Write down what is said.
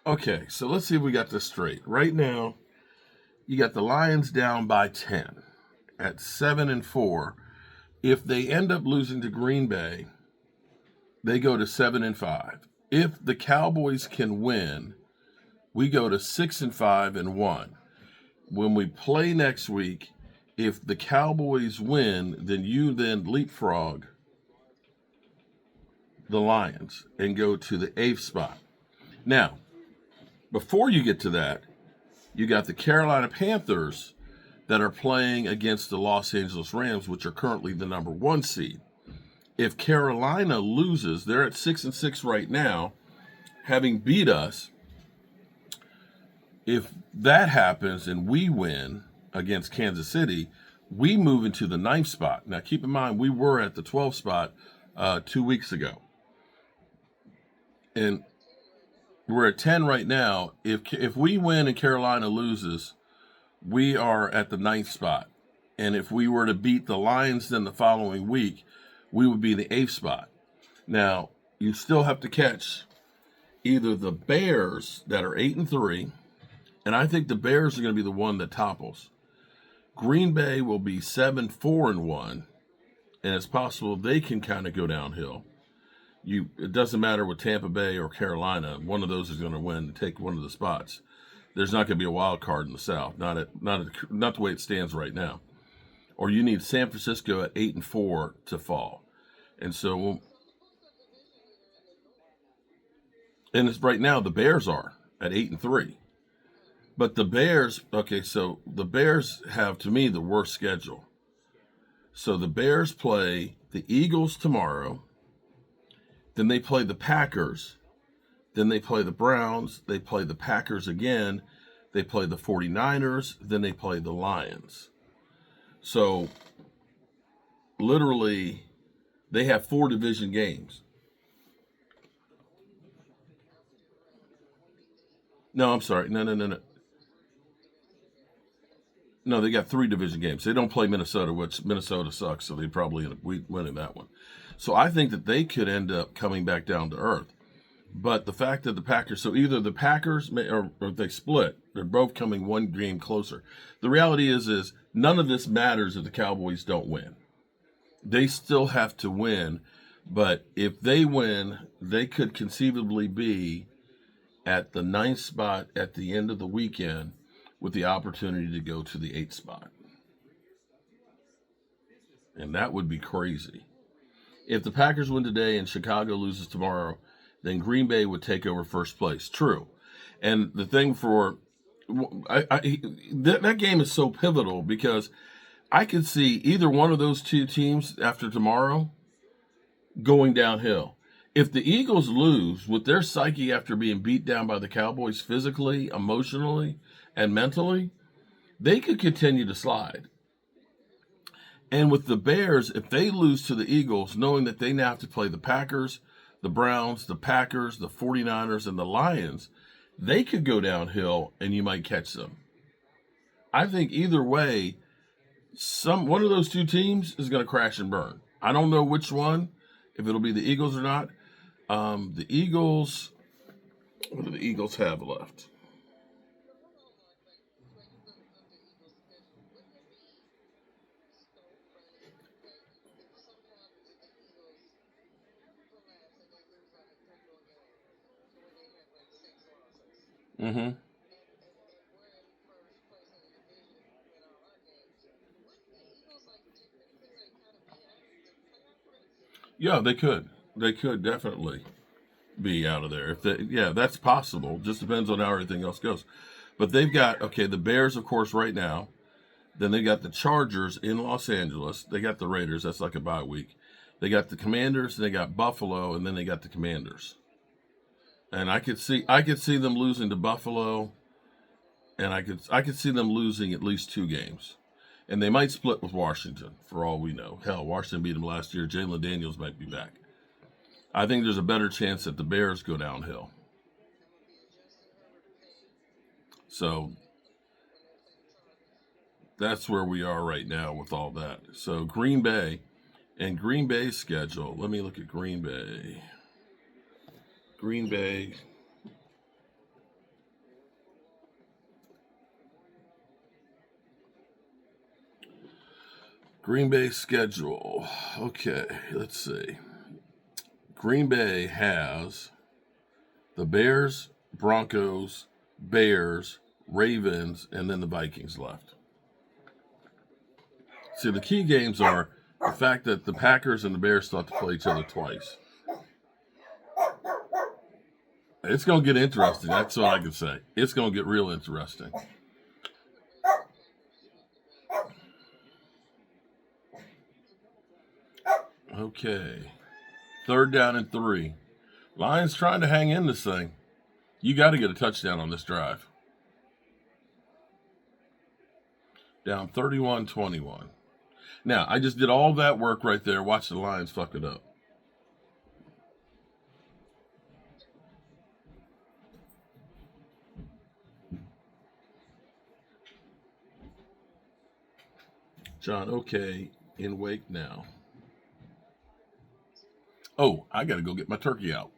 Okay, so let's see if we got this straight. Right now, you got the Lions down by 10 at 7-4. If they end up losing to Green Bay, they go to 7-5. If the Cowboys can win, we go to 6-5-1. When we play next week, if the Cowboys win, then you leapfrog the Lions and go to the 8th spot. Now, before you get to that, you got the Carolina Panthers that are playing against the Los Angeles Rams, which are currently the number 1 seed. If Carolina loses, they're at 6-6 right now, having beat us. If that happens and we win against Kansas City, we move into the 9th spot. Now, keep in mind, we were at the 12th spot 2 weeks ago. And we're at 10 right now. If we win and Carolina loses, we are at the 9th spot. And if we were to beat the Lions then the following week, we would be the 8th spot. Now, you still have to catch either the Bears that are 8-3, and I think the Bears are going to be the one that topples. Green Bay will be 7-4-1, and it's possible they can kind of go downhill. It doesn't matter with Tampa Bay or Carolina. One of those is going to win and take one of the spots. There's not going to be a wild card in the South, not the way it stands right now. Or you need San Francisco at 8-4 to fall, and so, and it's right now the Bears are at 8-3, but the Bears. Okay, so the Bears have, to me, the worst schedule. So the Bears play the Eagles tomorrow. Then they play the Packers. Then they play the Browns. They play the Packers again. They play the 49ers. Then they play the Lions. So, literally, they have 4 division games. No, I'm sorry. No. No, they got 3 division games. They don't play Minnesota, which Minnesota sucks, so they probably end up winning that one. So I think that they could end up coming back down to earth. But the fact that the Packers, so either the Packers or they split, they're both coming one game closer. The reality is none of this matters if the Cowboys don't win. They still have to win, but if they win, they could conceivably be at the 9th spot at the end of the weekend with the opportunity to go to the 8th spot. And that would be crazy. If the Packers win today and Chicago loses tomorrow, then Green Bay would take over first place. True. And the thing that game is so pivotal because I could see either one of those 2 teams after tomorrow going downhill. If the Eagles lose with their psyche after being beat down by the Cowboys physically, emotionally, and mentally, they could continue to slide. And with the Bears, if they lose to the Eagles, knowing that they now have to play the Packers, the Browns, the Packers, the 49ers, and the Lions, they could go downhill and you might catch them. I think either way, one of those 2 teams is going to crash and burn. I don't know which one, if it'll be the Eagles or not. The Eagles, what do the Eagles have left? Mm-hmm. Yeah, they could. They could definitely be out of there. Yeah, that's possible. Just depends on how everything else goes. But they've got, the Bears, of course, right now. Then they got the Chargers in Los Angeles. They got the Raiders. That's like a bye week. They got the Commanders, and they got Buffalo, and then they got the Commanders. And I could see them losing to Buffalo, and I could see them losing at least 2 games. And they might split with Washington, for all we know. Hell, Washington beat them last year. Jalen Daniels might be back. I think there's a better chance that the Bears go downhill. So that's where we are right now with all that. So Green Bay and Green Bay's schedule. Let me look at Green Bay. Green Bay. Green Bay schedule. Okay, let's see. Green Bay has the Bears, Broncos, Bears, Ravens, and then the Vikings left. See, the key games are the fact that the Packers and the Bears still have to play each other twice. It's going to get interesting. That's what I can say. It's going to get real interesting. Okay. 3rd down and 3. Lions trying to hang in this thing. You got to get a touchdown on this drive. Down 31-21. Now, I just did all that work right there. Watch the Lions fuck it up. John, okay, in wake now. Oh, I got to go get my turkey out.